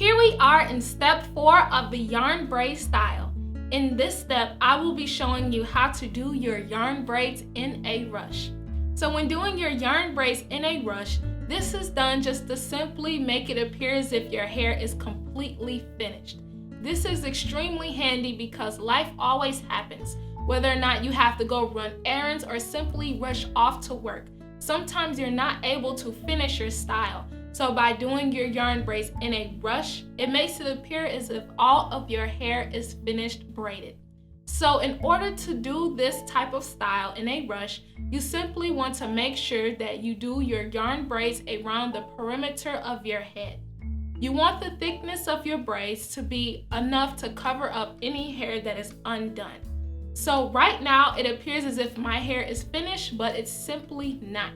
Here we are in step 4 of the yarn braid style. In this step, I will be showing you how to do your yarn braids in a rush. So when doing your yarn braids in a rush, this is done just to simply make it appear as if your hair is completely finished. This is extremely handy because life always happens, whether or not you have to go run errands or simply rush off to work. Sometimes you're not able to finish your style. So by doing your yarn braids in a rush, it makes it appear as if all of your hair is finished braided. So in order to do this type of style in a rush, you simply want to make sure that you do your yarn braids around the perimeter of your head. You want the thickness of your braids to be enough to cover up any hair that is undone. So right now it appears as if my hair is finished, but it's simply not.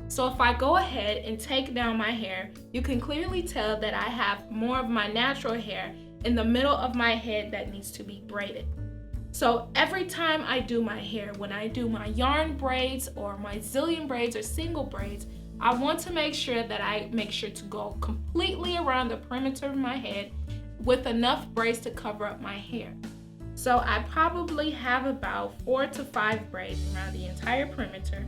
So if I go ahead and take down my hair, you can clearly tell that I have more of my natural hair in the middle of my head that needs to be braided. So every time I do my hair, when I do my yarn braids or my zillion braids or single braids, I want to make sure that I make sure to go completely around the perimeter of my head with enough braids to cover up my hair. So I probably have about 4 to 5 braids around the entire perimeter.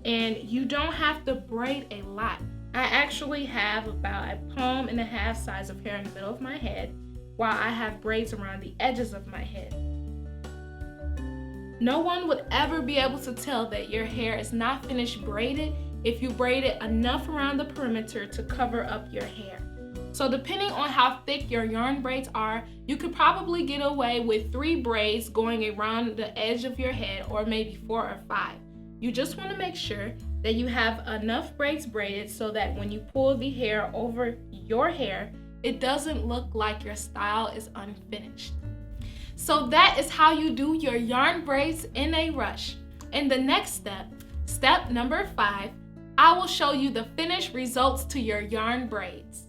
And you don't have to braid a lot. I actually have about a palm and a half size of hair in the middle of my head, while I have braids around the edges of my head. No one would ever be able to tell that your hair is not finished braided if you braid it enough around the perimeter to cover up your hair. So depending on how thick your yarn braids are, you could probably get away with 3 braids going around the edge of your head, or maybe 4 or 5. You just want to make sure that you have enough braids braided so that when you pull the hair over your hair, it doesn't look like your style is unfinished. So that is how you do your yarn braids in a rush. In the next step, step number 5, I will show you the finished results to your yarn braids.